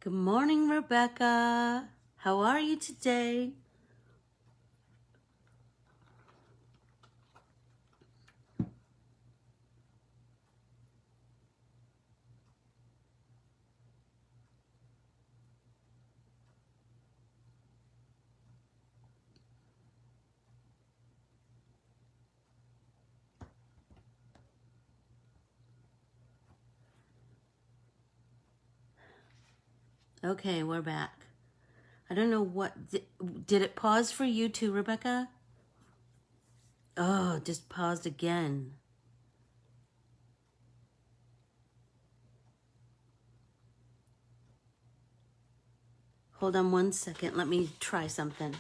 Good morning, Rebecca. How are you today? Okay, we're back. I don't know what... Did it pause for you too, Rebecca? Oh, just paused again. Hold on one second. Let me try something.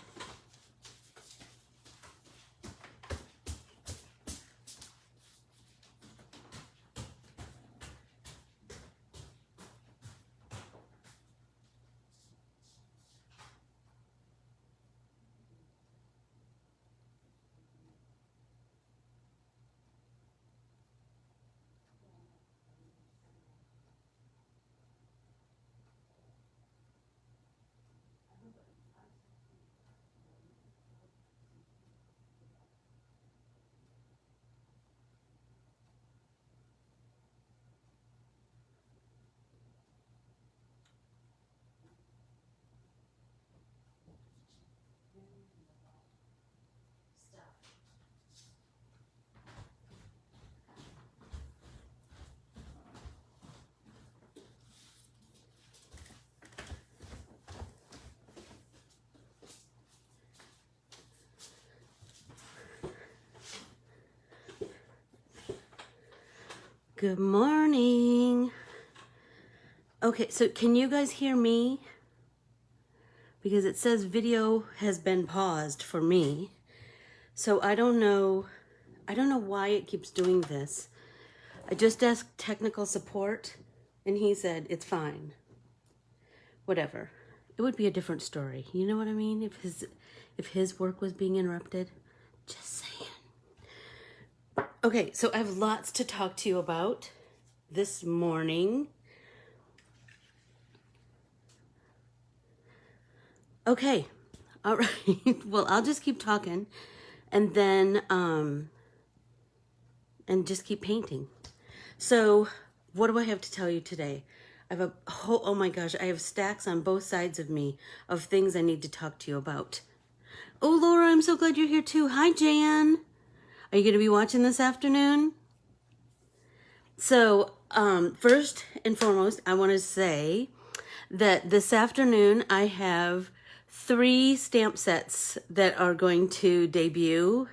Good morning. Okay, so can you guys hear me? Because it says video has been paused for me. So I don't know why it keeps doing this. I just asked technical support and he said it's fine. Whatever. It would be a different story. You know what I mean? If his work was being interrupted. Just saying. Okay, so I have lots to talk to you about this morning. Okay. All right. Well, I'll just keep talking and then and just keep painting. So, what do I have to tell you today? I have a whole, oh my gosh, I have stacks on both sides of me of things I need to talk to you about. Oh, Laura, I'm so glad you're here too. Hi, Jan. Are you going to be watching this afternoon? So, first and foremost, I want to say that this afternoon I have 3 stamp sets that are going to debut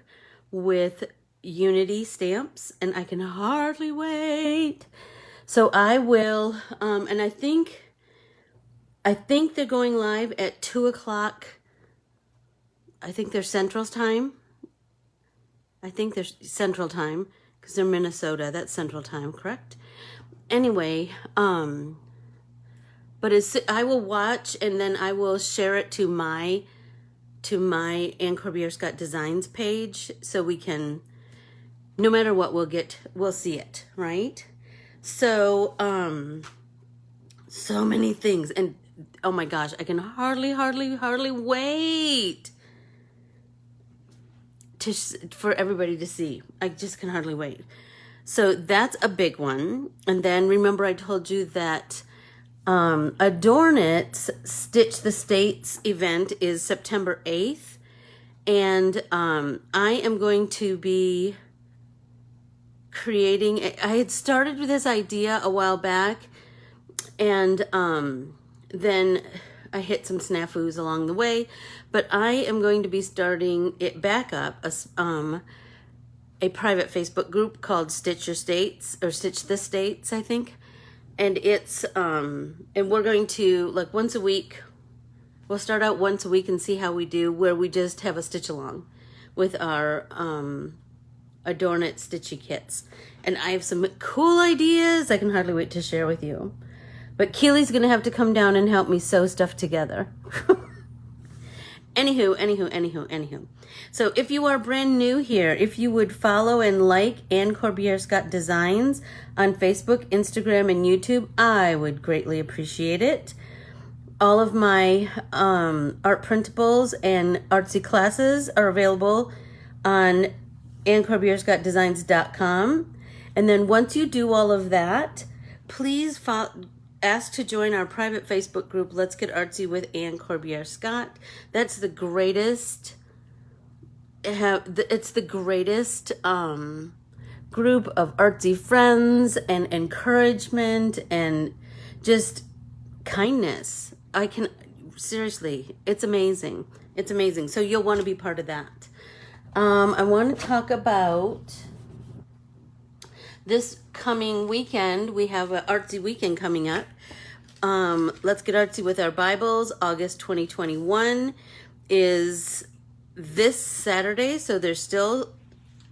with Unity stamps, and I can hardly wait. So I will, and I think they're going live at 2 o'clock. I think they're Central Time. I think they're Central Time because they're Minnesota. That's Central Time, correct? Anyway, but I will watch and then I will share it to my and Corbiere-Scott Designs page so we can, no matter what, we'll see it, right? So, so many things, and oh my gosh, I can hardly wait for everybody to see. I just can hardly wait. So that's a big one. And then remember I told you that Adorn It Stitch the States event is September 8th. And I am going to be creating, I had started with this idea a while back, and then I hit some snafus along the way, but I am going to be starting it back up, a private Facebook group called Stitch Your States, or Stitch the States, I think. And it's, and we're going to, like once a week, we'll start out once a week and see how we do, where we just have a stitch along with our Adorn It Stitchy kits. And I have some cool ideas I can hardly wait to share with you. But Keely's going to have to come down and help me sew stuff together. Anywho. So if you are brand new here, if you would follow and like Anne Corbiere-Scott Designs on Facebook, Instagram, and YouTube, I would greatly appreciate it. all of my art printables and artsy classes are available on Corbiere-Scott-Designs.com. And then once you do all of that, please ask to join our private Facebook group, Let's Get Artsy with Anne Corbiere-Scott. That's the greatest, it's the greatest group of artsy friends and encouragement and just kindness. Seriously, it's amazing. It's amazing. So you'll want to be part of that. I want to talk about this coming weekend. We have an artsy weekend coming up. Let's Get Artsy with Our Bibles. August 2021 is this Saturday, so there's still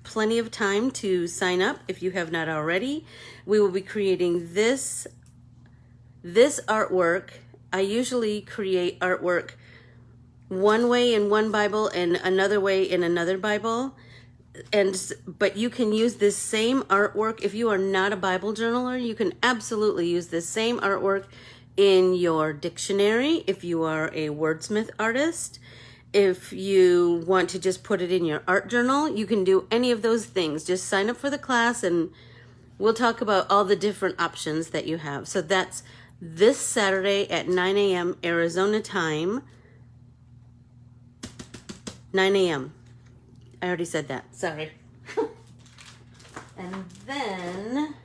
plenty of time to sign up if you have not already. We will be creating this artwork. I usually create artwork one way in one Bible and another way in another Bible. But you can use this same artwork. If you are not a Bible journaler, you can absolutely use this same artwork in your dictionary. If you are a wordsmith artist, if you want to just put it in your art journal, you can do any of those things. Just sign up for the class and we'll talk about all the different options that you have. So that's this Saturday at 9 a.m. Arizona time. 9 a.m. I already said that. Sorry. And then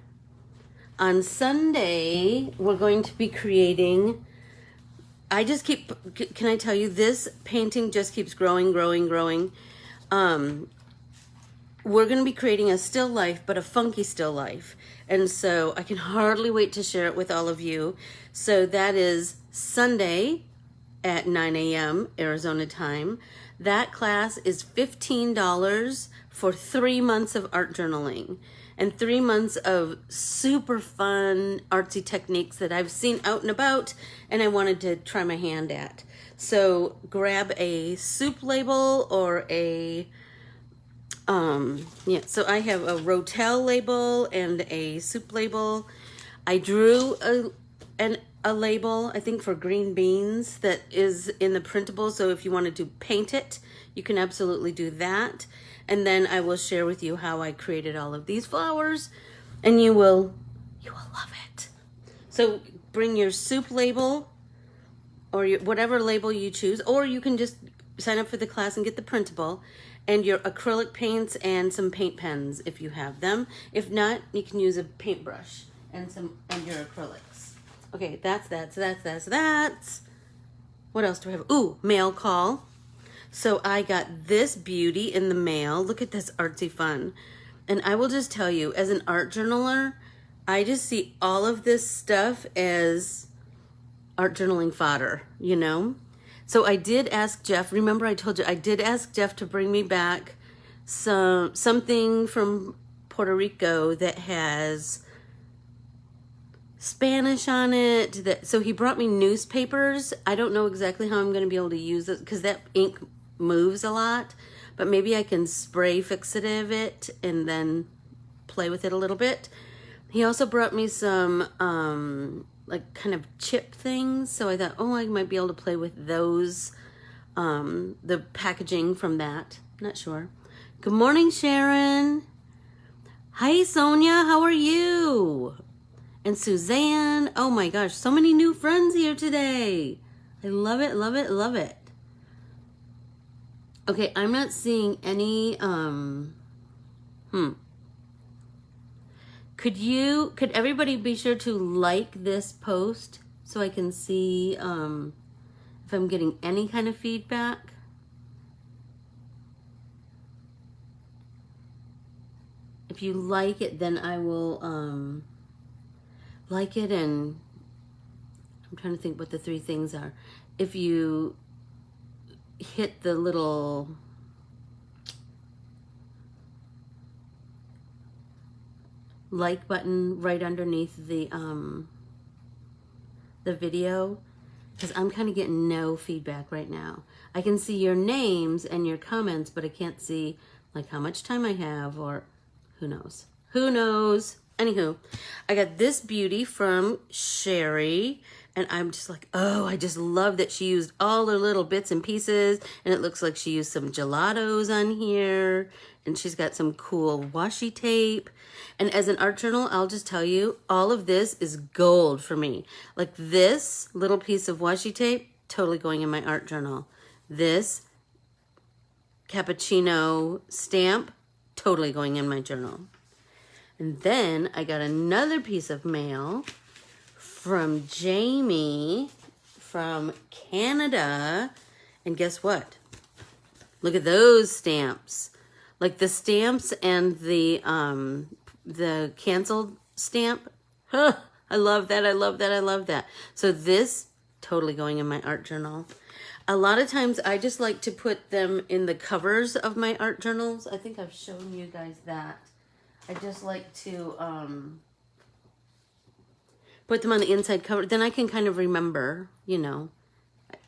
on Sunday, we're going to be creating... can I tell you, this painting just keeps growing. We're going to be creating a still life, but a funky still life. And so I can hardly wait to share it with all of you. So that is Sunday at 9 a.m. Arizona time. That class is $15 for 3 months of art journaling and 3 months of super fun artsy techniques that I've seen out and about and I wanted to try my hand at. So grab a soup label or a, so I have a Rotel label and a soup label. I drew a label, I think, for green beans that is in the printable. So if you wanted to paint it, you can absolutely do that. And then I will share with you how I created all of these flowers and you will love it. So bring your soup label or whatever label you choose, or you can just sign up for the class and get the printable and your acrylic paints and some paint pens if you have them. If not, you can use a paintbrush and your acrylics. Okay, that's. What else do we have? Ooh, mail call. So I got this beauty in the mail. Look at this artsy fun. And I will just tell you, as an art journaler, I just see all of this stuff as art journaling fodder, you know? So I did ask Jeff, remember I told you, I did ask Jeff to bring me back something from Puerto Rico that has Spanish on it. So he brought me newspapers. I don't know exactly how I'm going to be able to use it because that ink moves a lot, but maybe I can spray fixative it and then play with it a little bit. He also brought me some like kind of chip things. So I thought, oh, I might be able to play with those, the packaging from that. Not sure. Good morning, Sharon. Hi, Sonia. How are you? And Suzanne, oh my gosh, so many new friends here today. I love it, love it, love it. Okay, I'm not seeing any, Could everybody be sure to like this post so I can see if I'm getting any kind of feedback? If you like it, then I will, like it, and I'm trying to think what the 3 things are. If you hit the little like button right underneath the video, because I'm kind of getting no feedback right now. I can see your names and your comments, but I can't see like how much time I have, or who knows. Who knows? Anywho, I got this beauty from Sherry, And I'm just like, oh, I just love that she used all her little bits and pieces. And it looks like she used some gelatos on here. And she's got some cool washi tape. And as an art journal, I'll just tell you, all of this is gold for me. Like this little piece of washi tape, totally going in my art journal. This cappuccino stamp, totally going in my journal. And then I got another piece of mail from Jamie from Canada. And guess what? Look at those stamps. Like the stamps and the canceled stamp. Huh, I love that. I love that. I love that. So this totally going in my art journal. A lot of times I just like to put them in the covers of my art journals. I think I've shown you guys that. I just like to put them on the inside cover. Then I can kind of remember, you know.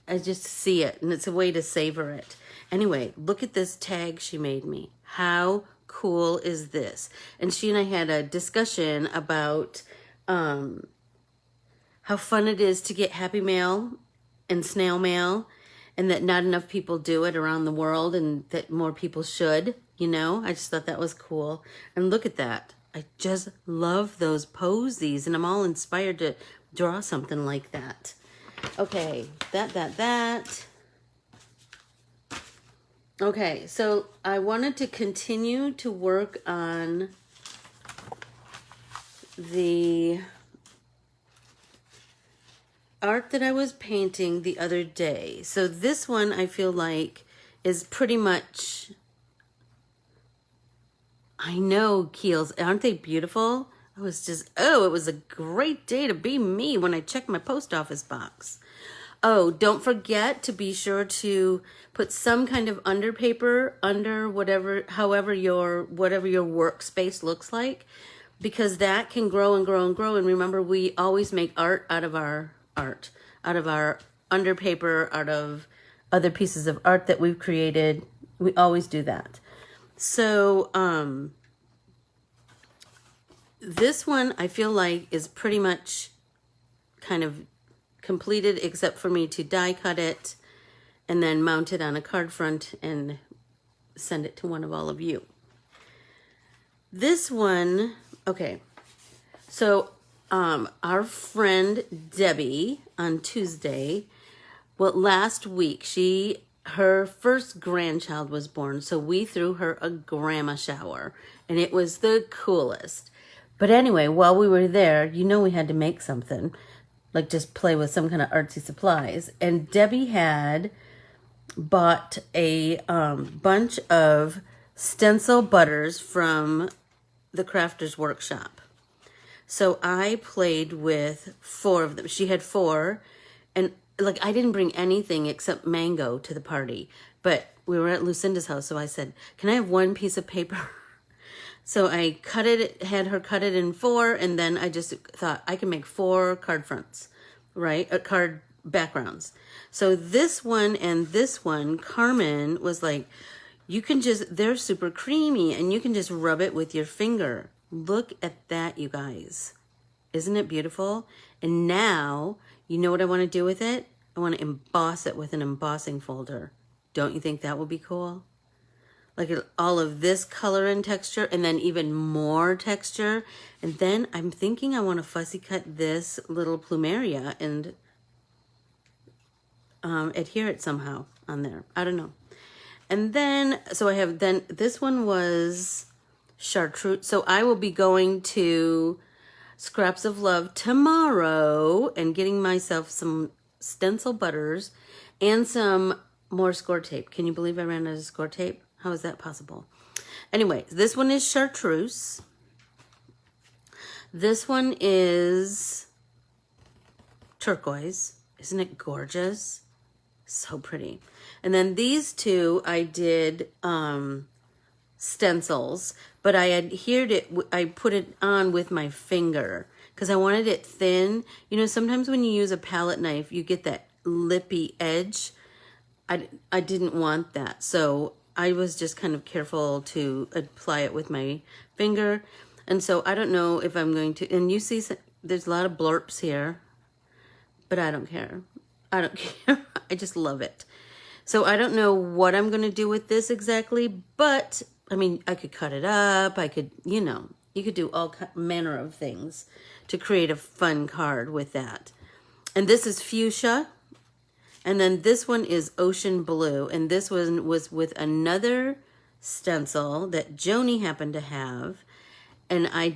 I just see it, and it's a way to savor it. Anyway, look at this tag she made me. How cool is this? And she and I had a discussion about how fun it is to get Happy Mail and snail mail, and that not enough people do it around the world, and that more people should, you know? I just thought that was cool. And look at that. I just love those posies, and I'm all inspired to draw something like that. Okay, that. Okay, so I wanted to continue to work on the art that I was painting the other day. So this one I feel like is pretty much, I know, Keels, aren't they beautiful? I was just, oh, it was a great day to be me when I checked my post office box. Oh, don't forget to be sure to put some kind of underpaper under whatever your workspace looks like, because that can grow and grow and grow. And remember, we always make art out of our underpaper, out of other pieces of art that we've created. We always do that. So, this one I feel like is pretty much kind of completed, except for me to die cut it and then mount it on a card front and send it to one of all of you. This one, okay, so our friend Debbie on Tuesday, well, last week, her first grandchild was born, so we threw her a grandma shower, and it was the coolest. But anyway, while we were there, you know, we had to make something, like just play with some kind of artsy supplies. And Debbie had bought a bunch of stencil butters from the Crafter's Workshop. So I played with 4 of them. She had 4, and like I didn't bring anything except mango to the party. But we were at Lucinda's house, so I said, "Can I have one piece of paper?" So I had her cut it in 4, and then I just thought I can make 4 card fronts, right? Card backgrounds. So this one and this one, Carmen was like, they're super creamy, and you can just rub it with your finger. Look at that, you guys. Isn't it beautiful? And now, you know what I want to do with it? I want to emboss it with an embossing folder. Don't you think that would be cool? Like all of this color and texture, and then even more texture. And then I'm thinking I want to fussy cut this little plumeria and adhere it somehow on there. I don't know. And then, so I have, then this one was chartreuse. So I will be going to Scraps of Love tomorrow and getting myself some stencil butters and some more score tape. Can you believe I ran out of score tape? How is that possible? Anyway, this one is chartreuse. This one is turquoise. Isn't it gorgeous? So pretty. And then these 2 I did stencils, but I adhered it, I put it on with my finger because I wanted it thin. You know, sometimes when you use a palette knife, you get that lippy edge. I didn't want that, so I was just kind of careful to apply it with my finger. And so I don't know if I'm going to, and you see there's a lot of blurps here, but I don't care. I don't care. I just love it. So I don't know what I'm going to do with this exactly, but I mean, I could cut it up. I could, you know, you could do all manner of things to create a fun card with that. And this is fuchsia. And then this one is ocean blue. And this one was with another stencil that Joni happened to have. And I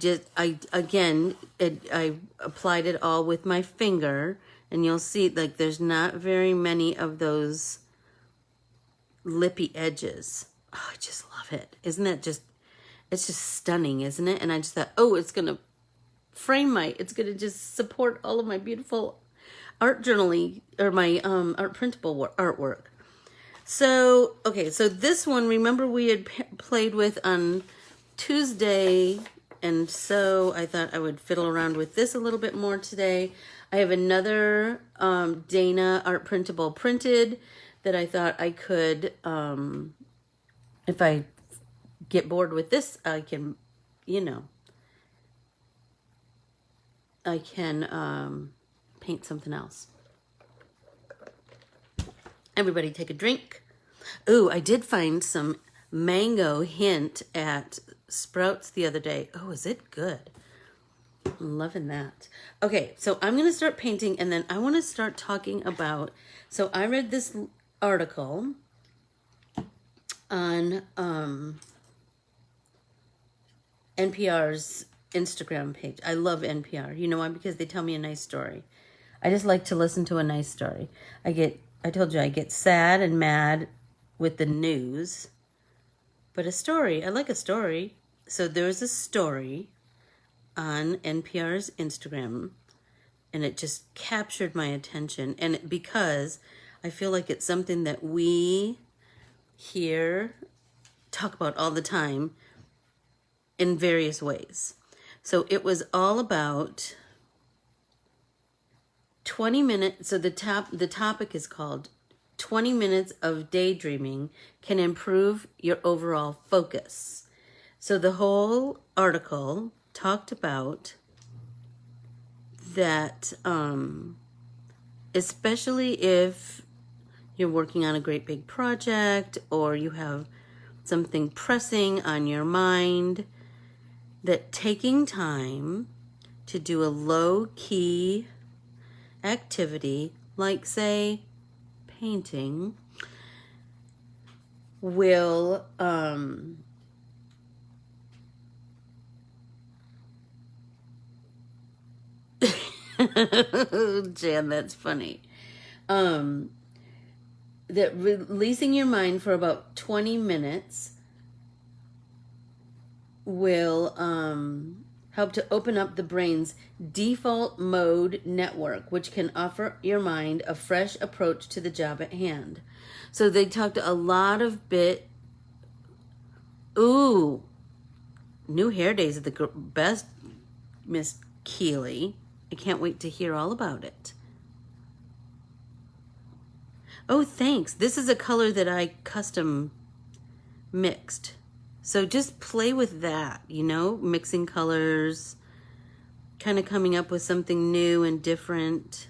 applied it all with my finger. And you'll see, like, there's not very many of those lippy edges. Oh, I just love it. Isn't that just, it's just stunning, isn't it? And I just thought, oh, it's going to it's going to just support all of my beautiful art journaling, or my art printable artwork. So, okay, so this one, remember we had played with on Tuesday, and so I thought I would fiddle around with this a little bit more today. I have another Dana art printable printed that I thought I could, if I get bored with this, I can, you know, I can paint something else. Everybody take a drink. Ooh, I did find some mango hint at Sprouts the other day. Oh, is it good? I'm loving that. Okay, so I'm going to start painting, and then I want to start talking about, so I read this article on NPR's Instagram page. I love NPR. You know why? Because they tell me a nice story. I just like to listen to a nice story. I told you I get sad and mad with the news, but a story, I like a story. So there's a story on NPR's Instagram, and it just captured my attention. And because I feel like it's something that we here talk about all the time in various ways. So it was all about 20 minutes. So the topic is called 20 minutes of daydreaming can improve your overall focus. So the whole article talked about that, especially if you're working on a great big project or you have something pressing on your mind, that taking time to do a low-key activity, like, say, painting, will Jan, that's funny. That releasing your mind for about 20 minutes will help to open up the brain's default mode network, which can offer your mind a fresh approach to the job at hand. So they talked a lot of Ooh, new hair days are the best, Miss Keeley. I can't wait to hear all about it. Oh, thanks. This is a color that I custom mixed. So just play with that, you know, mixing colors, kind of coming up with something new and different.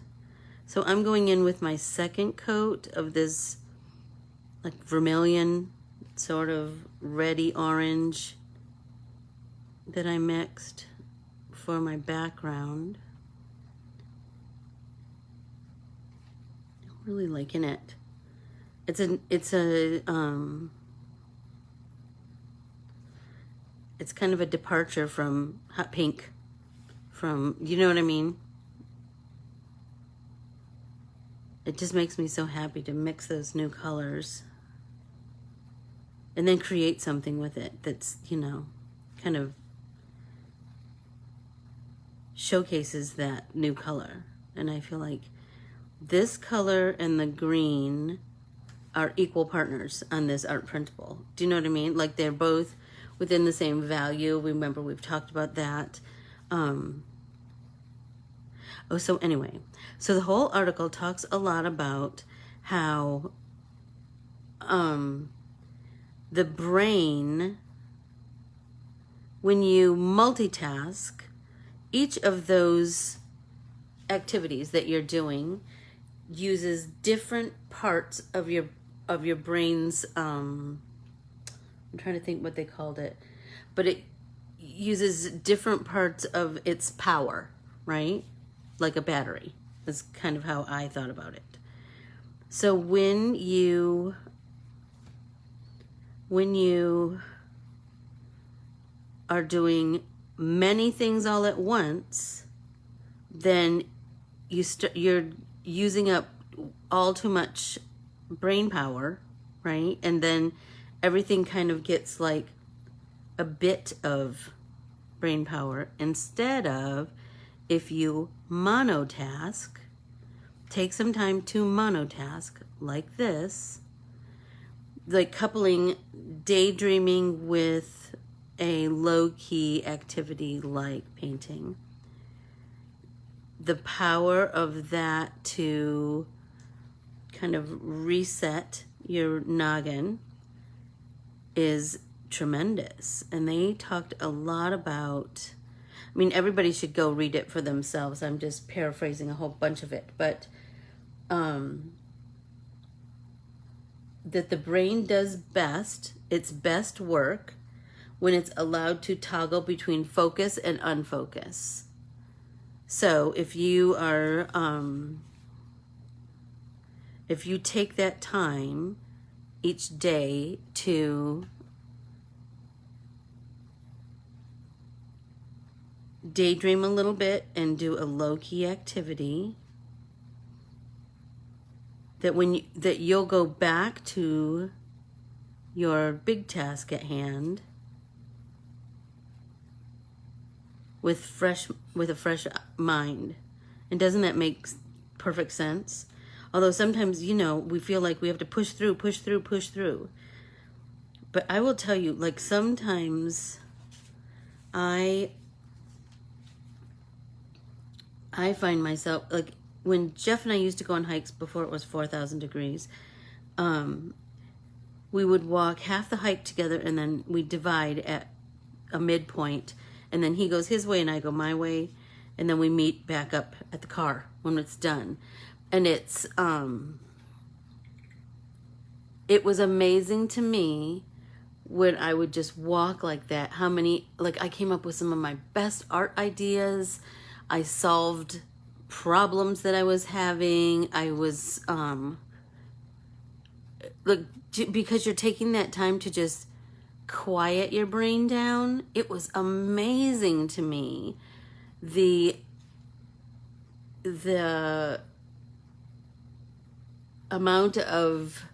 So I'm going in with my second coat of this like vermilion, sort of reddy orange that I mixed for my background. I'm really liking it. It's kind of a departure from hot pink, you know what I mean? It just makes me so happy to mix those new colors and then create something with it that's, you know, kind of showcases that new color. And I feel like this color and the green are equal partners on this art printable. Do you know what I mean? Like they're both within the same value. Remember, we've talked about that. So anyway, so the whole article talks a lot about how the brain, when you multitask, each of those activities that you're doing uses different parts of your brain's I'm trying to think what they called it, but it uses different parts of its power, right? Like a battery. That's kind of how I thought about it. So when you are doing many things all at once, then you're using up all too much brain power, right? And then everything kind of gets like a bit of brain power, instead of, if you monotask, take some time to monotask like this, like coupling daydreaming with a low-key activity like painting. The power of that to kind of reset your noggin is tremendous. And they talked a lot about, I mean, everybody should go read it for themselves. I'm just paraphrasing a whole bunch of it, but that the brain does best, its best work, when it's allowed to toggle between focus and unfocus. So if you are, if you take that time each day to daydream a little bit and do a low-key activity, that you'll go back to your big task at hand with a fresh mind. And doesn't that make perfect sense? Although sometimes, you know, we feel like we have to push through. But I will tell you, like, sometimes I find myself, like, when Jeff and I used to go on hikes before it was 4,000 degrees, we would walk half the hike together, and then we divide at a midpoint, and then he goes his way and I go my way, and then we meet back up at the car when it's done. And it was amazing to me when I would just walk like that, how many, like, I came up with some of my best art ideas. I solved problems that I was having. I was, look, because you're taking that time to just quiet your brain down. It was amazing to me, the amount of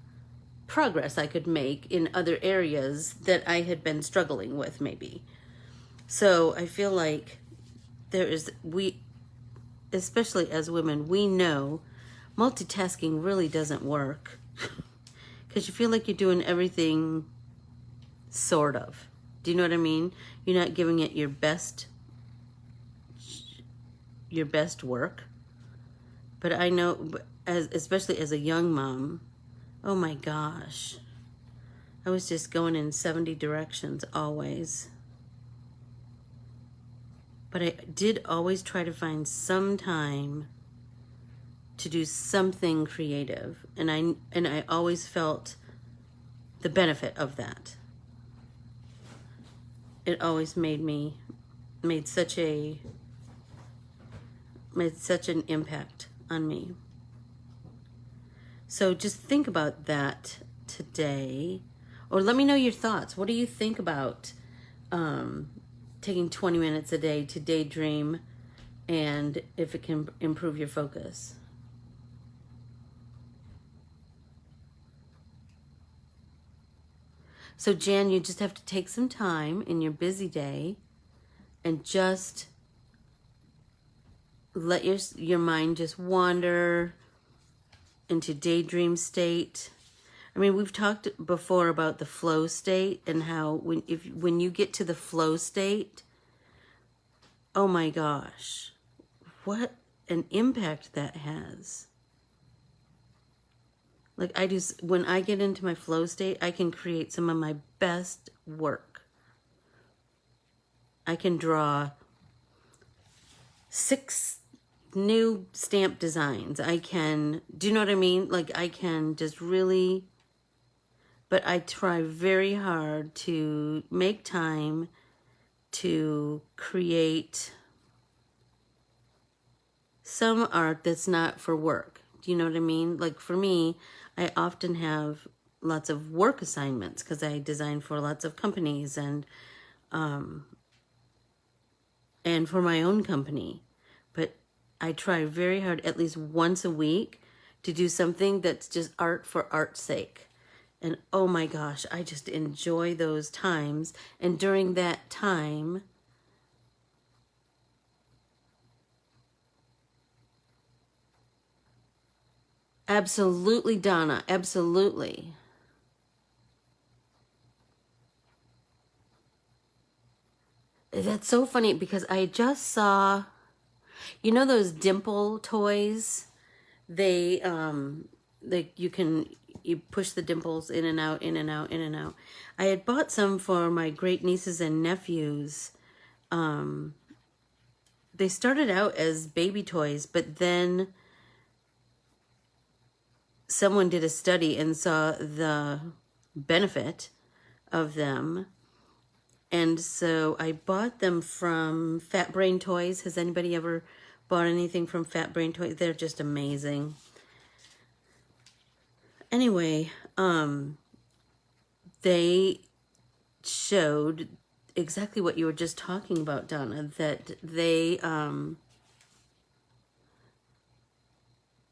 progress I could make in other areas that I had been struggling with, maybe. So I feel like especially as women, we know multitasking really doesn't work because you feel like you're doing everything sort of. Do you know what I mean? You're not giving it your best work. But I know, especially as a young mom, oh my gosh, I was just going in 70 directions always. But I did always try to find some time to do something creative, and I always felt the benefit of that. It always made such an impact on me. So just think about that today, or let me know your thoughts. What do you think about taking 20 minutes a day to daydream, and if it can improve your focus? So Jan, you just have to take some time in your busy day and just let your mind just wander into daydream state. I mean, we've talked before about the flow state and how when you get to the flow state, oh my gosh, what an impact that has. Like, when I get into my flow state, I can create some of my best work. I can draw 6 new stamp designs. I can, do you know what I mean? Like I can just really, but I try very hard to make time to create some art that's not for work. Do you know what I mean? Like for me, I often have lots of work assignments because I design for lots of companies and for my own company. But I try very hard at least once a week to do something that's just art for art's sake. And oh my gosh, I just enjoy those times. And during that time, absolutely, Donna, absolutely. That's so funny because I just saw, you know those dimple toys? They you push the dimples in and out, in and out, in and out. I had bought some for my great nieces and nephews. They started out as baby toys, but then someone did a study and saw the benefit of them. And so I bought them from Fat Brain Toys. Has anybody ever bought anything from Fat Brain Toys? They're just amazing. Anyway, they showed exactly what you were just talking about, Donna, that they,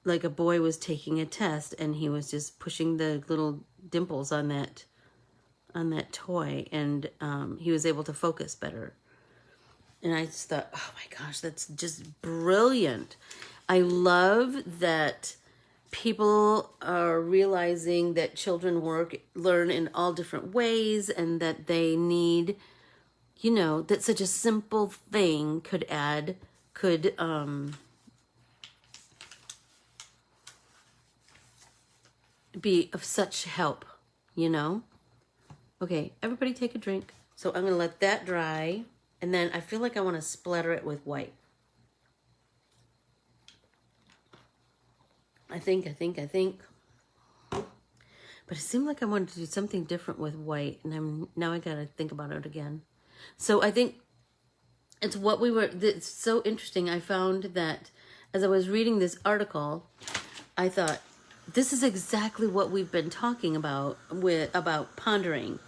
like a boy was taking a test and he was just pushing the little dimples on that toy, and he was able to focus better. And I just thought, oh my gosh, that's just brilliant. I love that people are realizing that children learn in all different ways, and that they need, you know, that such a simple thing could be of such help, you know? Okay, everybody take a drink. So I'm going to let that dry. And then I feel like I want to splatter it with white. I think. But it seemed like I wanted to do something different with white. And now I got to think about it again. So I think it's so interesting. I found that as I was reading this article, I thought, this is exactly what we've been talking about pondering.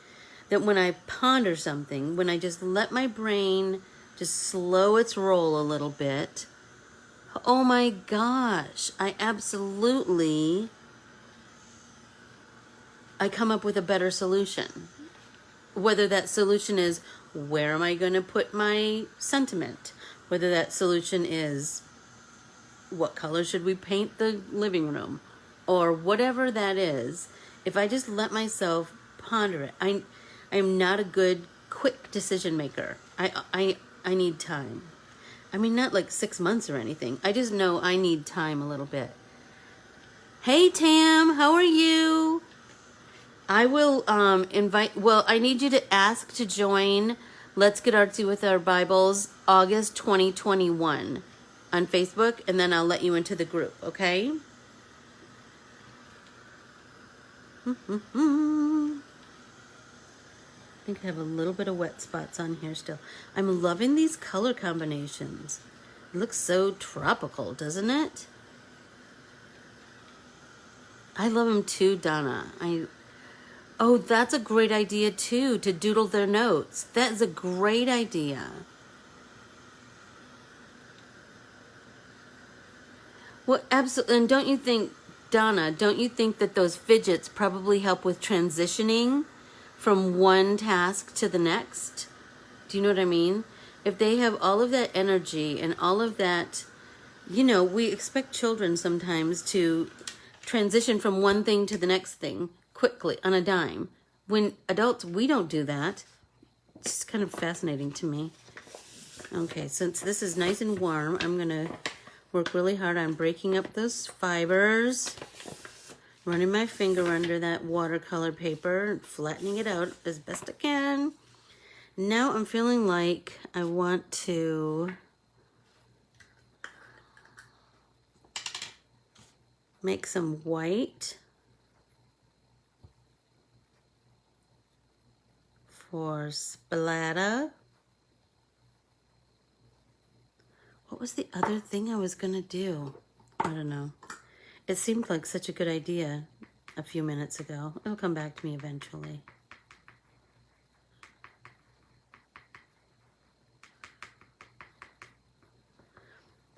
That when I ponder something, when I just let my brain just slow its roll a little bit, oh my gosh, I come up with a better solution. Whether that solution is, where am I going to put my sentiment? Whether that solution is, what color should we paint the living room? Or whatever that is, if I just let myself ponder it, I'm not a good, quick decision maker. I need time. I mean, not like 6 months or anything. I just know I need time a little bit. Hey, Tam, how are you? I will I need you to ask to join Let's Get Artsy with Our Bibles August 2021 on Facebook, and then I'll let you into the group, okay? I think I have a little bit of wet spots on here still. I'm loving these color combinations. It looks so tropical, doesn't it? I love them too, Donna. Oh, that's a great idea too, to doodle their notes. That is a great idea. Well, absolutely. And don't you think, Donna, don't you think that those fidgets probably help with transitioning from one task to the next? Do you know what I mean? If they have all of that energy and all of that, you know, we expect children sometimes to transition from one thing to the next thing quickly on a dime. When adults, we don't do that. It's kind of fascinating to me. Okay, since this is nice and warm, I'm going to work really hard on breaking up those fibers, running my finger under that watercolor paper, flattening it out as best I can. Now I'm feeling like I want to make some white for splatter. What was the other thing I was gonna do? I don't know. It seemed like such a good idea a few minutes ago. It'll come back to me eventually.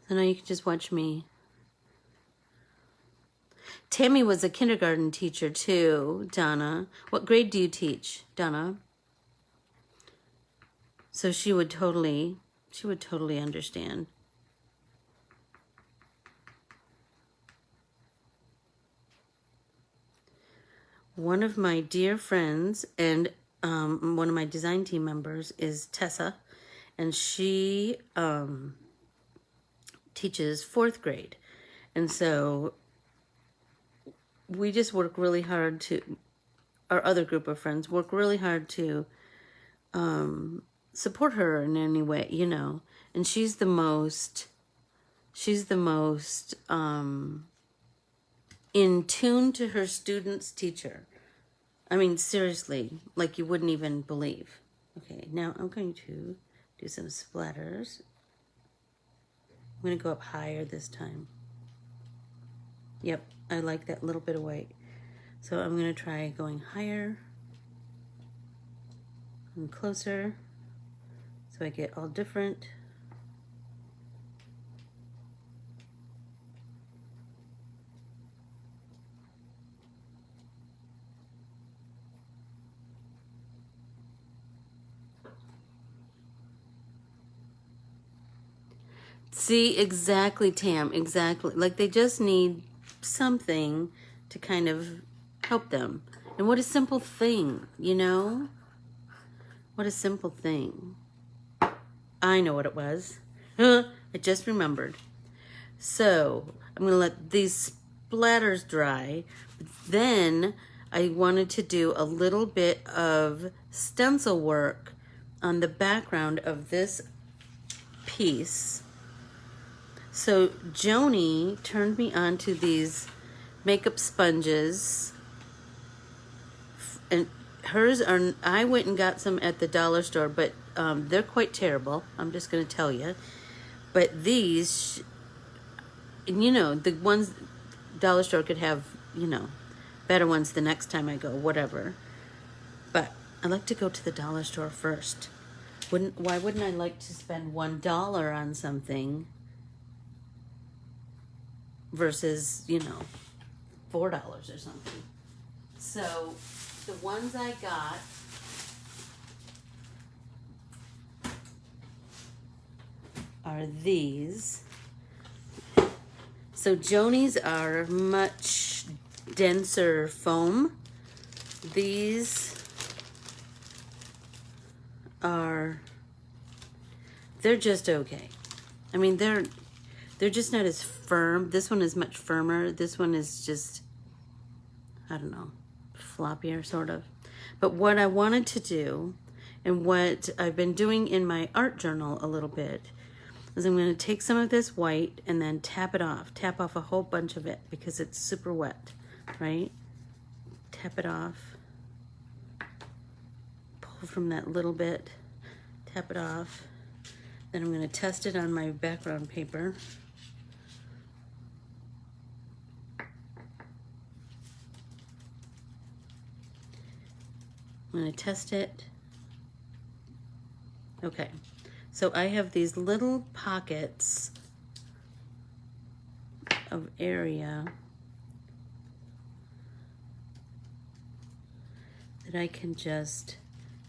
So now you can just watch me. Tammy was a kindergarten teacher too, Donna. What grade do you teach, Donna? So she would totally understand. One of my dear friends and one of my design team members is Tessa, and she teaches 4th grade. And so we just work really hard to, our other group of friends work really hard to support her in any way, you know. And she's the most in tune to her students' teacher. I mean, seriously, like you wouldn't even believe. Okay, now I'm going to do some splatters. I'm going to go up higher this time. Yep, I like that little bit of white. So I'm going to try going higher and closer so I get all different. See, exactly, Tam, exactly. Like they just need something to kind of help them. And what a simple thing, you know? What a simple thing. I know what it was. I just remembered. So I'm going to let these splatters dry. Then I wanted to do a little bit of stencil work on the background of this piece. So Joni turned me on to these makeup sponges, and hers are, I went and got some at the dollar store, but they're quite terrible. I'm just going to tell you. But these, you know, the ones dollar store could have, you know, better ones the next time I go, whatever. But I like to go to the dollar store first. Why wouldn't I like to spend $1 on something versus, you know, $4 or something? So the ones I got are these. So Joni's are much denser foam. These are, they're just okay. I mean, they're just not as firm. This one is much firmer. This one is just, I don't know, floppier sort of. But what I wanted to do, and what I've been doing in my art journal a little bit, is I'm going to take some of this white and then tap it off. Tap off a whole bunch of it because it's super wet, right? Tap it off. Pull from that little bit. Tap it off. Then I'm going to test it on my background paper. I'm going to test it. Okay, so I have these little pockets of area that I can just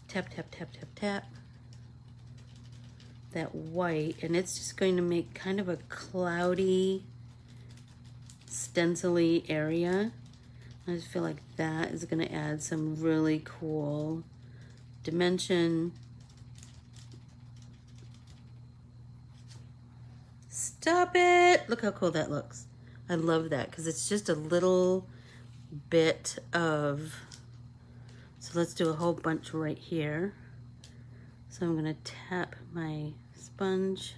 tap, tap, tap, tap, tap that white, and it's just going to make kind of a cloudy, stencil-y area. I just feel like that is going to add some really cool dimension. Stop it! Look how cool that looks. I love that because it's just a little bit of, so let's do a whole bunch right here. So I'm going to tap my sponge.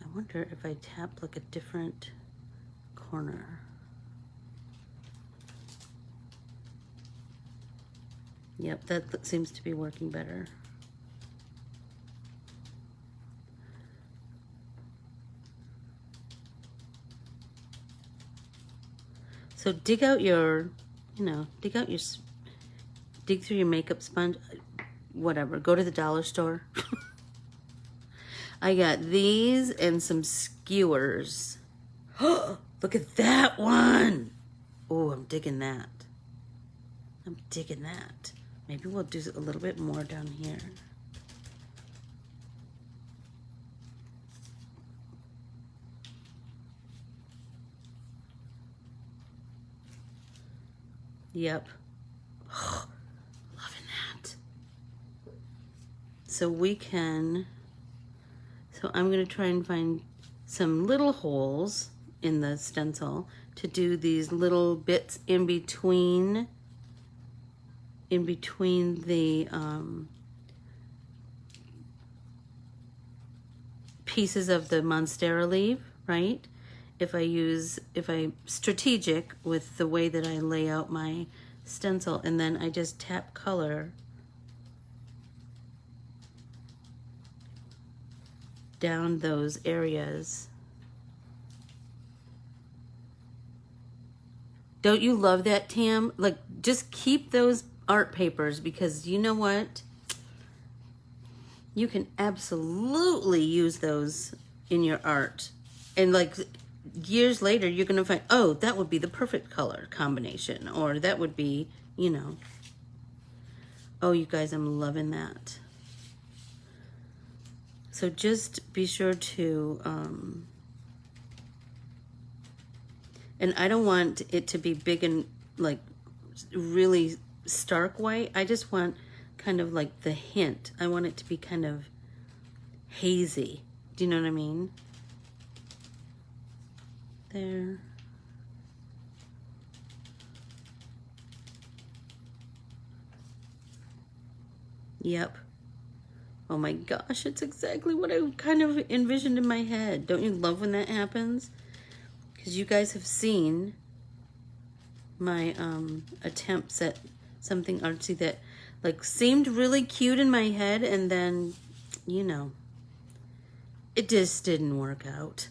I wonder if I tap like a different corner. Yep, that seems to be working better. So dig out your, dig through your makeup sponge, whatever. Go to the dollar store. I got these and some skewers. Look at that one. Oh, I'm digging that. I'm digging that. Maybe we'll do a little bit more down here. Yep. Oh, loving that. So I'm going to try and find some little holes in the stencil to do these little bits in between the pieces of the Monstera leaf, right? If I'm strategic with the way that I lay out my stencil, and then I just tap color down those areas. Don't you love that, Tam? Like, just keep those art papers, because you know what? You can absolutely use those in your art. And like years later, you're going to find, oh, that would be the perfect color combination. Or that would be, oh, you guys, I'm loving that. So just be sure to, and I don't want it to be big and like really stark white. I just want kind of like the hint. I want it to be kind of hazy. Do you know what I mean? There. Yep. Oh my gosh, it's exactly what I kind of envisioned in my head. Don't you love when that happens? Because you guys have seen my attempts at something artsy that like seemed really cute in my head, and then, it just didn't work out.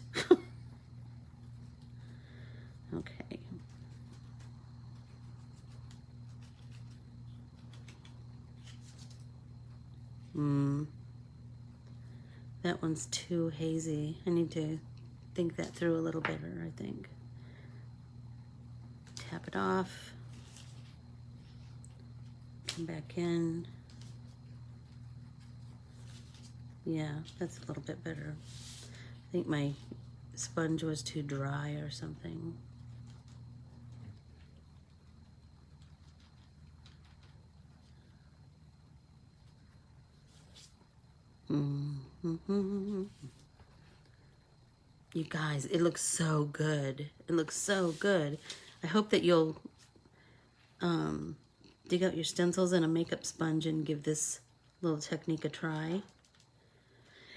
Okay. That one's too hazy. I need to think that through a little better, I think. Tap it off. Come back in. Yeah, that's a little bit better. I think my sponge was too dry or something. You guys, it looks so good. It looks so good. I hope that you'll dig out your stencils and a makeup sponge and give this little technique a try.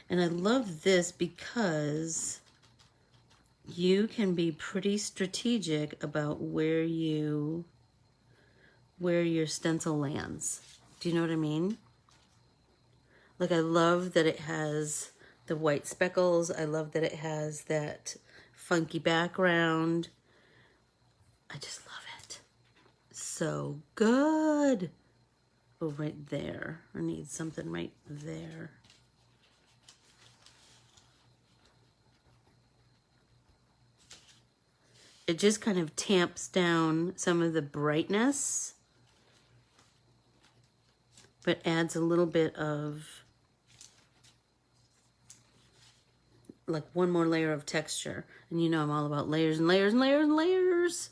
And I love this because you can be pretty strategic about where your stencil lands. Do you know what I mean? Like, I love that it has the white speckles. I love that it has that funky background. I just love it. So good. Oh, right there. I need something right there. It just kind of tamps down some of the brightness, but adds a little bit of like one more layer of texture. And you know I'm all about layers and layers and layers and layers.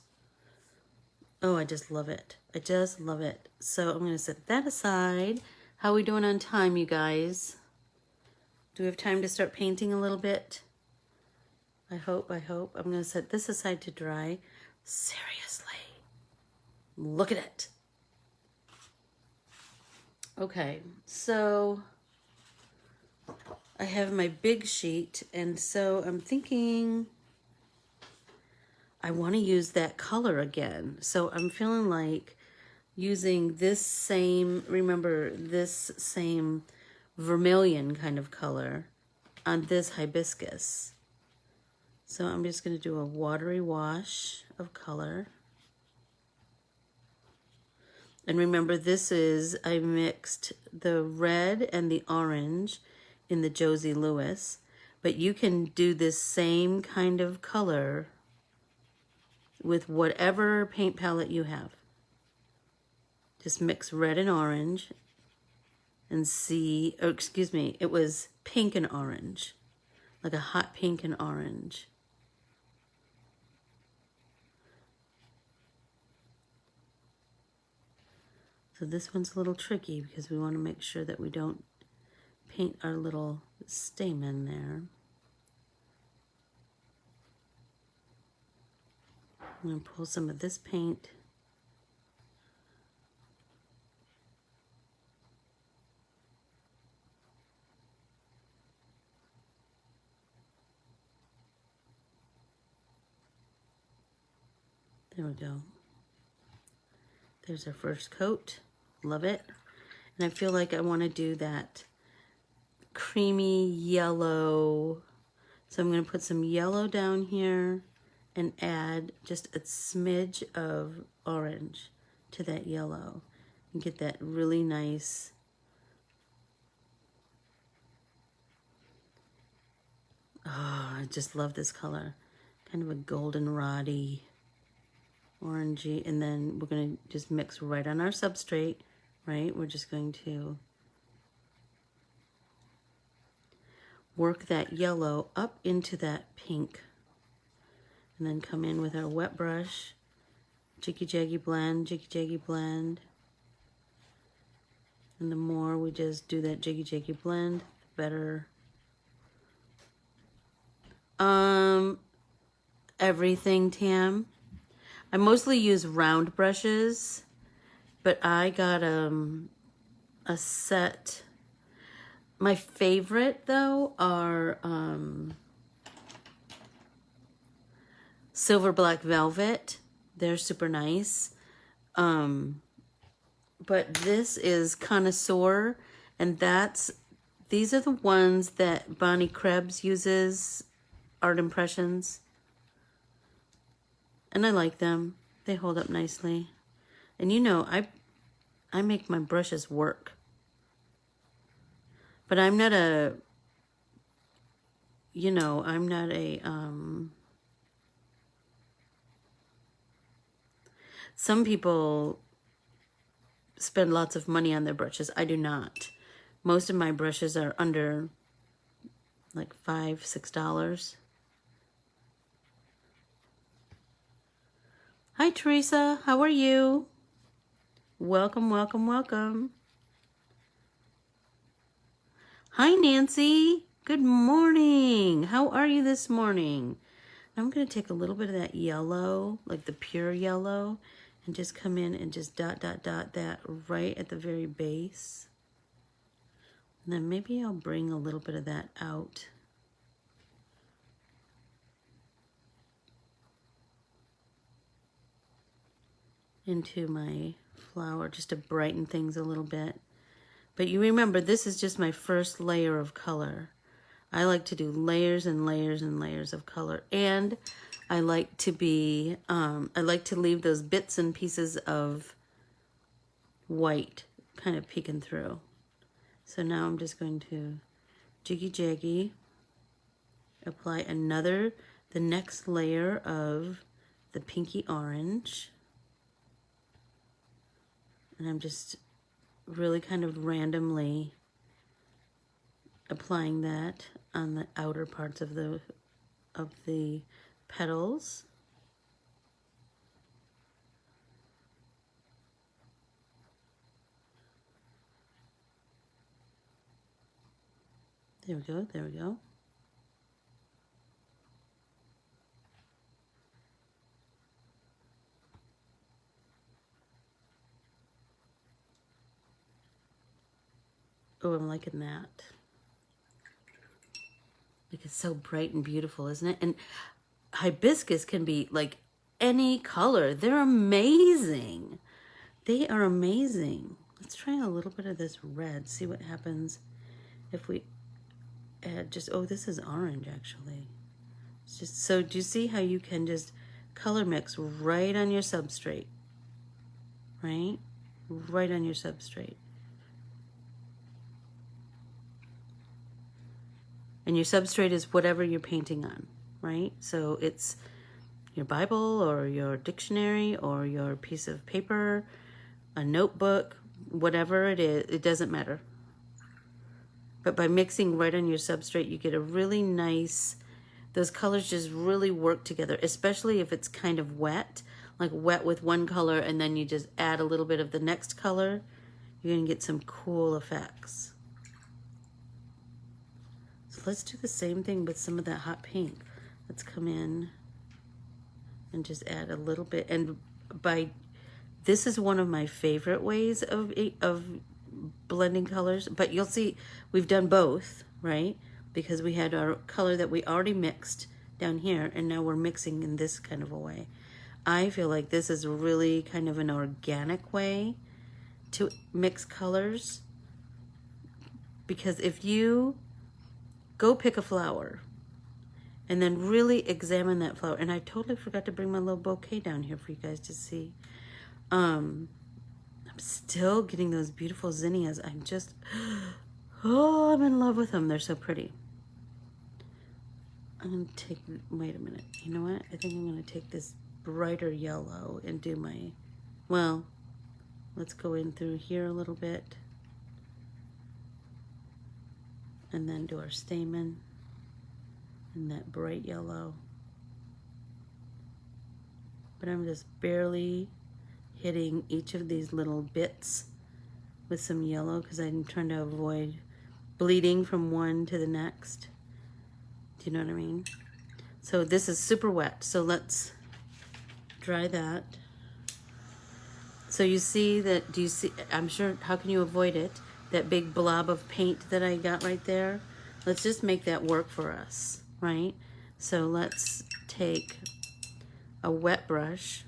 Oh, I just love it. I just love it. So I'm going to set that aside. How are we doing on time, you guys? Do we have time to start painting a little bit? I hope. I'm going to set this aside to dry. Seriously. Look at it. Okay, so I have my big sheet, and so I'm thinking I want to use that color again. So I'm feeling like using this same, remember this same vermilion kind of color on this hibiscus. So I'm just going to do a watery wash of color. And remember, this is, I mixed the red and the orange in the Josie Lewis, but you can do this same kind of color with whatever paint palette you have. Just mix red and orange and see, or excuse me, it was pink and orange, like a hot pink and orange. So this one's a little tricky because we want to make sure that we don't paint our little stamen there. I'm going to pull some of this paint. There we go. There's our first coat. Love it. And I feel like I want to do that creamy yellow. So I'm going to put some yellow down here and add just a smidge of orange to that yellow and get that really nice I just love this color. Kind of a goldenroddy orangey, and then we're going to just mix right on our substrate, right? We're just going to work that yellow up into that pink, and then come in with our wet brush, jiggy jaggy blend, and the more we just do that jiggy jaggy blend, the better. Everything, Tam. I mostly use round brushes, but I got a set. My favorite though are Silver Black Velvet. They're super nice. But this is Connoisseur, and these are the ones that Bonnie Krebs uses, Art Impressions. And I like them. They hold up nicely. And you know, I make my brushes work. But I'm not a, you know, I'm not a, some people spend lots of money on their brushes. I do not. Most of my brushes are under like $5, $6. Hi, Teresa. How are you? Welcome, welcome, welcome. Hi, Nancy. Good morning. How are you this morning? I'm going to take a little bit of that yellow, like the pure yellow, and just come in and just dot, dot, dot that right at the very base. And then maybe I'll bring a little bit of that out. Into my flower just to brighten things a little bit. But you remember, this is just my first layer of color. I like to do layers and layers and layers of color. And I like to be, I like to leave those bits and pieces of white kind of peeking through. So now I'm just going to jiggy jaggy, apply the next layer of the pinky orange. And I'm just really kind of randomly applying that on the outer parts of the petals. There we go, there we go. Oh, I'm liking that. Like, it's so bright and beautiful, isn't it? And hibiscus can be like any color. They're amazing. They are amazing. Let's try a little bit of this red. See what happens if we add just, oh, this is orange actually. It's just, so do you see how you can just color mix right on your substrate? Right? Right on your substrate. And your substrate is whatever you're painting on, right? So it's your Bible or your dictionary or your piece of paper, a notebook, whatever it is, it doesn't matter. But by mixing right on your substrate, you get a really nice, those colors just really work together, especially if it's kind of wet, like wet with one color and then you just add a little bit of the next color, you're gonna get some cool effects. So let's do the same thing with some of that hot pink. Let's come in and just add a little bit. And this is one of my favorite ways of blending colors, but you'll see we've done both, right? Because we had our color that we already mixed down here, and now we're mixing in this kind of a way. I feel like this is really kind of an organic way to mix colors, because if you go pick a flower and then really examine that flower, and I totally forgot to bring my little bouquet down here for you guys to see. I'm still getting those beautiful zinnias. I'm just, oh, I'm in love with them. They're so pretty. I'm gonna take, wait a minute. You know what? I think I'm gonna take this brighter yellow and do my, well, let's go in through here a little bit. And then do our stamen in that bright yellow. But I'm just barely hitting each of these little bits with some yellow because I'm trying to avoid bleeding from one to the next. Do you know what I mean? So this is super wet, so let's dry that. So you see that, do you see, I'm sure, how can you avoid it? That big blob of paint that I got right there. Let's just make that work for us, right? So let's take a wet brush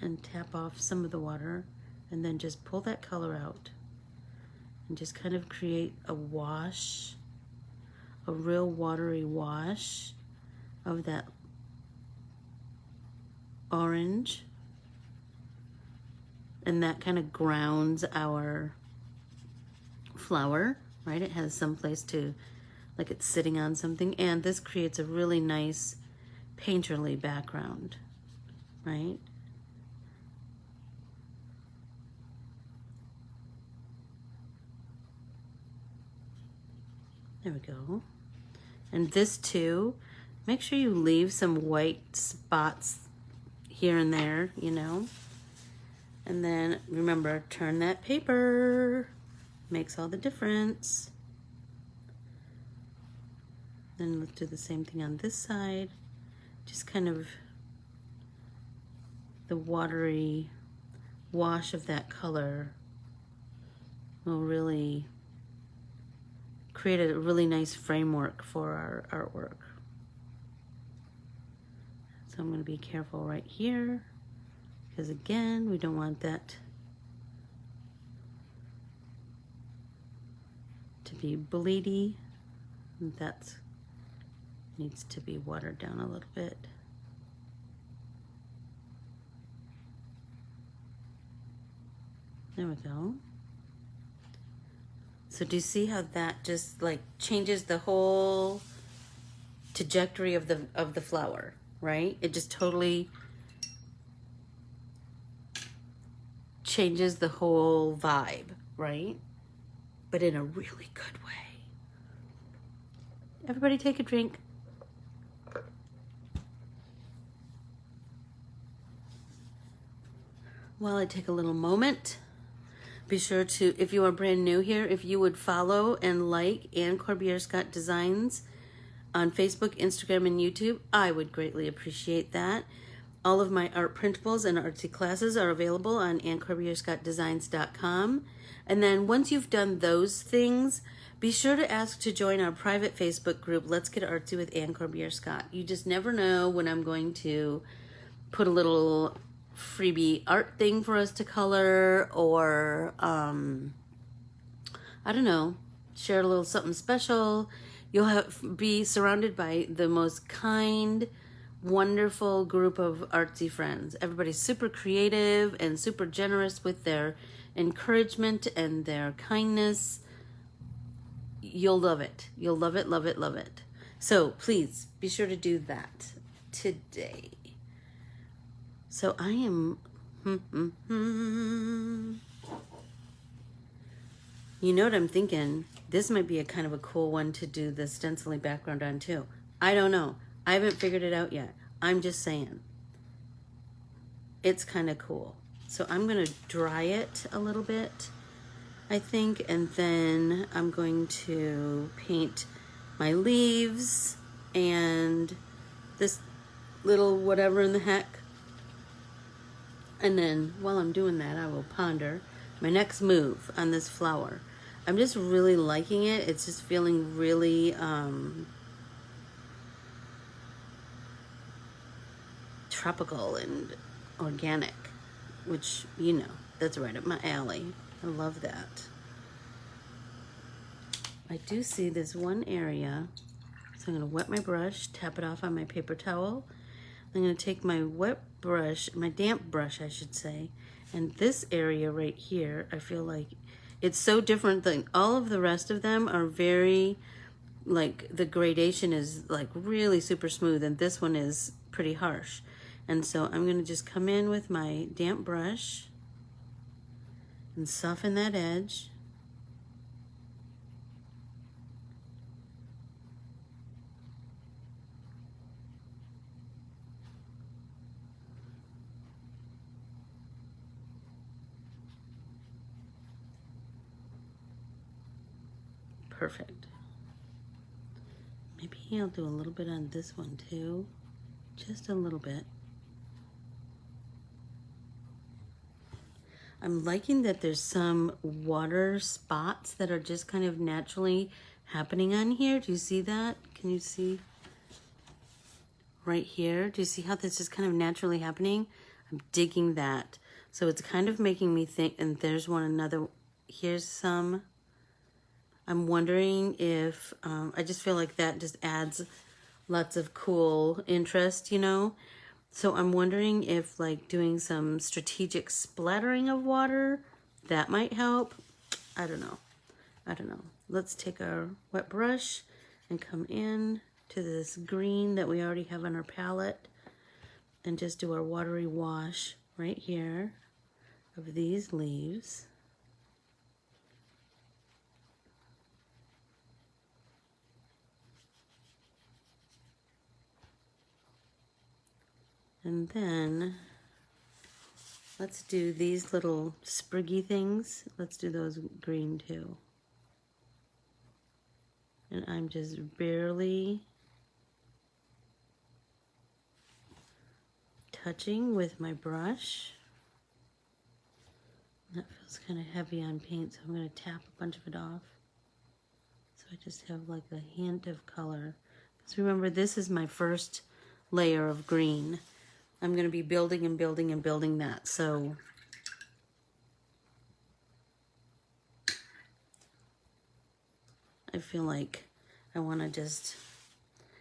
and tap off some of the water and then just pull that color out and just kind of create a wash, a real watery wash of that orange. And that kind of grounds our flower, right? It has some place to, like it's sitting on something, and this creates a really nice painterly background, right? There we go. And this too, make sure you leave some white spots here and there, you know? And then remember, turn that paper. Makes all the difference. Then let's do the same thing on this side. Just kind of the watery wash of that color will really create a really nice framework for our artwork. So I'm going to be careful right here, because again, we don't want that to be bleedy. That needs to be watered down a little bit. There we go. So do you see how that just like changes the whole trajectory of the flower, right? It just totally changes the whole vibe, right? But in a really good way. Everybody take a drink. While I take a little moment, be sure to, if you are brand new here, if you would follow and like Anne Corbiere-Scott Designs on Facebook, Instagram, and YouTube, I would greatly appreciate that. All of my art printables and artsy classes are available on AnneCorbiereScottDesigns.com. And then once you've done those things, be sure to ask to join our private Facebook group, Let's Get Artsy with Anne Corbiere-Scott. You just never know when I'm going to put a little freebie art thing for us to color, or I don't know, share a little something special. You'll be surrounded by the most kind, wonderful group of artsy friends. Everybody's super creative and super generous with their encouragement and their kindness. You'll love it. You'll love it, love it, love it. So please be sure to do that today. So I am, you know what I'm thinking? This might be a kind of a cool one to do the stencily background on too. I don't know. I haven't figured it out yet. I'm just saying. It's kind of cool. So I'm going to dry it a little bit, I think, and then I'm going to paint my leaves and this little whatever in the heck. And then while I'm doing that, I will ponder my next move on this flower. I'm just really liking it. It's just feeling really tropical and organic, which, you know, that's right up my alley. I love that. I do see this one area, so I'm going to wet my brush, tap it off on my paper towel. I'm going to take my wet brush, my damp brush I should say, and this area right here, I feel like it's so different than all of the rest of them are very, like, the gradation is like really super smooth, and this one is pretty harsh. And so I'm going to just come in with my damp brush and soften that edge. Perfect. Maybe I'll do a little bit on this one too. Just a little bit. I'm liking that there's some water spots that are just kind of naturally happening on here. Do you see that? Can you see right here? Do you see how this is kind of naturally happening? I'm digging that. So it's kind of making me think, and there's one another, here's some. I'm wondering if, I just feel like that just adds lots of cool interest, you know? So I'm wondering if like doing some strategic splattering of water, that might help. I don't know. I don't know. Let's take our wet brush and come in to this green that we already have on our palette and just do our watery wash right here of these leaves. And then let's do these little spriggy things. Let's do those green too. And I'm just barely touching with my brush. That feels kind of heavy on paint, so I'm going to tap a bunch of it off. So I just have like a hint of color. Because remember, this is my first layer of green. I'm going to be building and building and building that. So I feel like I want to just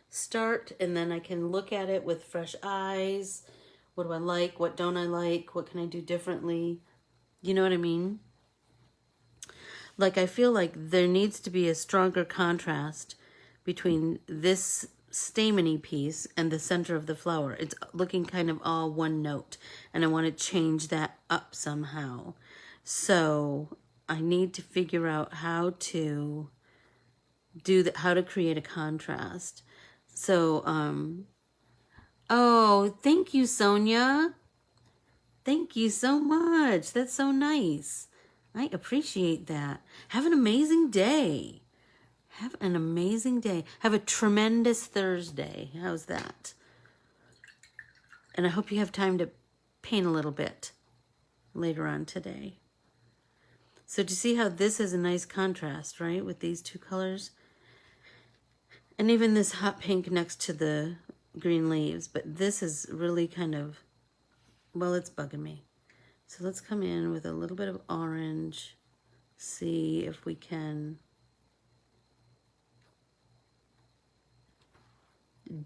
start, and then I can look at it with fresh eyes. What do I like? What don't I like? What can I do differently? You know what I mean? Like, I feel like there needs to be a stronger contrast between this stameny piece and the center of the flower. It's looking kind of all one note, and I want to change that up somehow. So I need to figure out how to do that, how to create a contrast. So oh, thank you, Sonia. Thank you so much. That's so nice. I appreciate that. Have an amazing day. Have an amazing day. Have a tremendous Thursday. How's that? And I hope you have time to paint a little bit later on today. So do you see how this is a nice contrast, right? With these two colors. And even this hot pink next to the green leaves. But this is really kind of well, it's bugging me. So let's come in with a little bit of orange, see if we can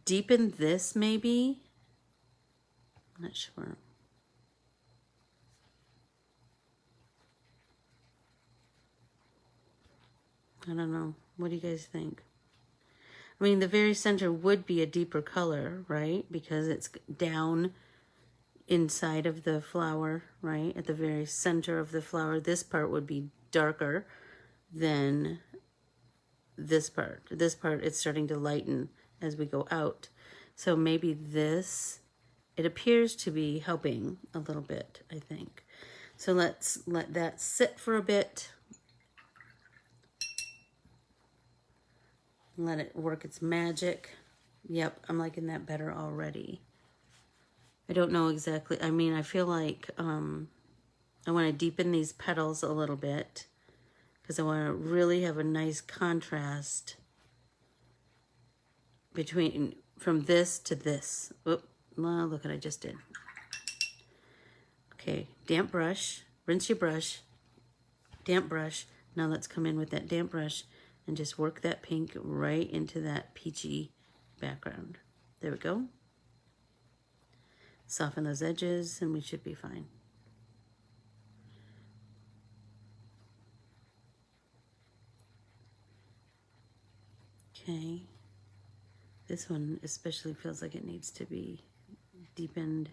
deepen this maybe. I'm not sure. I don't know. What do you guys think? I mean, the very center would be a deeper color, right? Because it's down inside of the flower, right? At the very center of the flower, this part would be darker than this part. This part, it's starting to lighten as we go out. So maybe this, it appears to be helping a little bit, I think. So let's let that sit for a bit. Let it work its magic. Yep, I'm liking that better already. I don't know exactly. I mean, I feel like I want to deepen these petals a little bit because I want to really have a nice contrast between from this to this. Oop, well, look what I just did. Okay, damp brush, rinse your brush, damp brush. Now let's come in with that damp brush and just work that pink right into that peachy background. There we go. Soften those edges and we should be fine. Okay. This one especially feels like it needs to be deepened.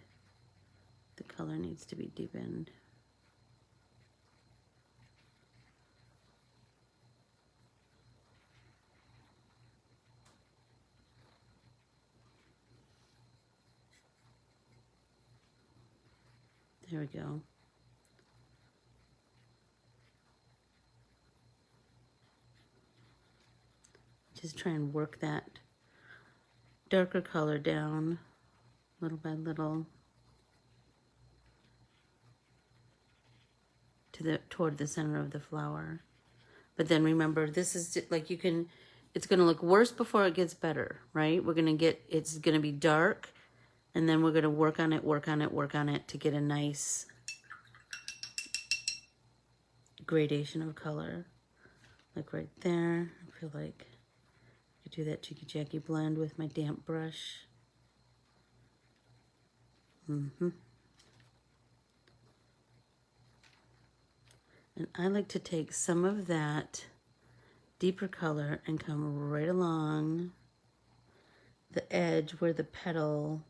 The color needs to be deepened. There we go. Just try and work that darker color down little by little to toward the center of the flower. But then remember, this is just, like, it's going to look worse before it gets better, right? It's going to be dark, and then we're going to work on it to get a nice gradation of color. Like right there, I feel like I could do that Jiggy Jaggy blend with my damp brush. And I like to take some of that deeper color and come right along the edge where the petal,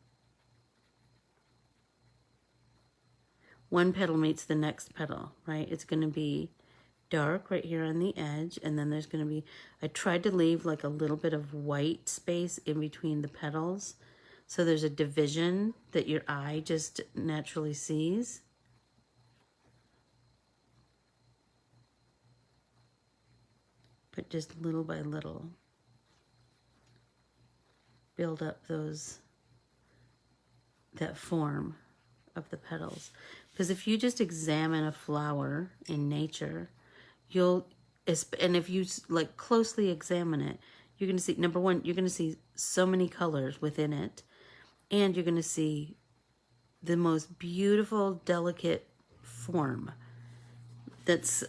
one petal meets the next petal, right? It's going to be dark right here on the edge, and then there's going to be, I tried to leave like a little bit of white space in between the petals, so there's a division that your eye just naturally sees. But just little by little, build up that form of the petals. Because if you just examine a flower in nature, and if you like closely examine it, you're going to see, number one, you're going to see so many colors within it, and you're going to see the most beautiful, delicate form that's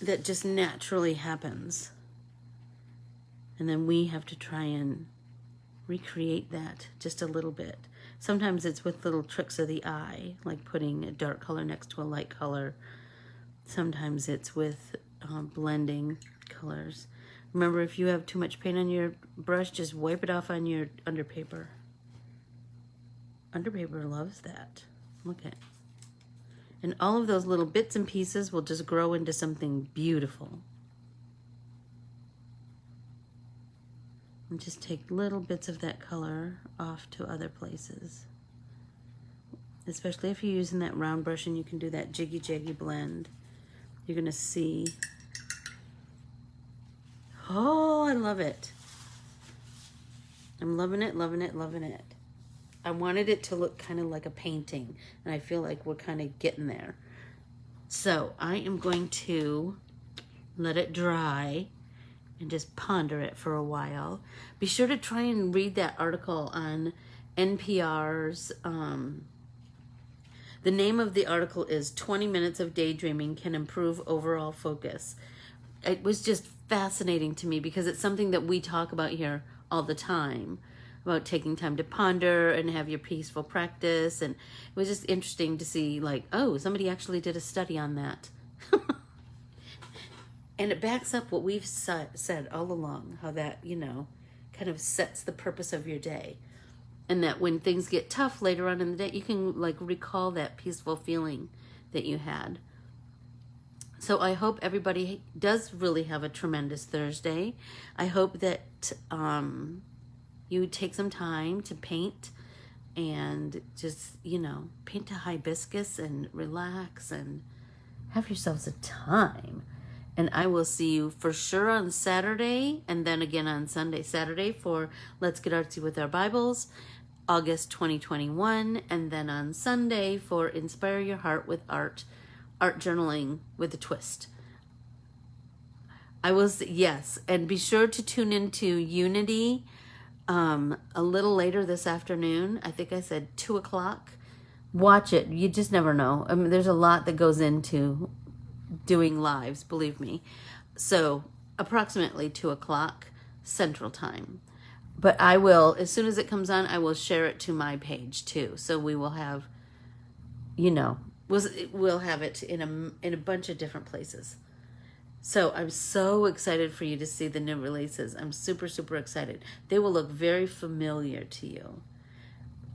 that just naturally happens. And then we have to try and recreate that just a little bit. Sometimes it's with little tricks of the eye, like putting a dark color next to a light color. Sometimes it's with blending colors. Remember, if you have too much paint on your brush, just wipe it off on your underpaper. Underpaper loves that. Look at it. And all of those little bits and pieces will just grow into something beautiful. And just take little bits of that color off to other places. Especially if you're using that round brush and you can do that Jiggy Jaggy blend. You're gonna see, oh, I love it. I'm loving it, loving it, loving it. I wanted it to look kind of like a painting, and I feel like we're kind of getting there. So I am going to let it dry and just ponder it for a while. Be sure to try and read that article on NPR's. The name of the article is 20 Minutes of Daydreaming Can Improve Overall Focus. It was just fascinating to me because it's something that we talk about here all the time, about taking time to ponder and have your peaceful practice. And it was just interesting to see, like, oh, somebody actually did a study on that. And it backs up what we've said all along, how that, you know, kind of sets the purpose of your day. And that when things get tough later on in the day, you can like recall that peaceful feeling that you had. So I hope everybody does really have a tremendous Thursday. I hope that you take some time to paint and just, you know, paint a hibiscus and relax and have yourselves a time. And I will see you for sure on Saturday and then again on Sunday. Saturday for Let's Get Artsy with Our Bibles, August 2021. And then on Sunday for Inspire Your Heart with Art journaling with a twist. I will say, yes, and be sure to tune into Unity a little later this afternoon. I think I said 2 o'clock. Watch it. You just never know. I mean, there's a lot that goes into doing lives, believe me. So approximately 2 o'clock Central Time. But I will, as soon as it comes on, I will share it to my page too. So we will have, you know, we'll have it in a bunch of different places. So I'm so excited for you to see the new releases. I'm super, super excited. They will look very familiar to you.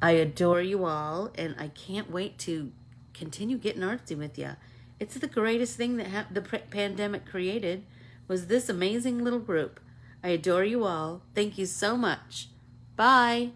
I adore you all, and I can't wait to continue getting artsy with you. It's the greatest thing that the pandemic created was this amazing little group. I adore you all. Thank you so much. Bye.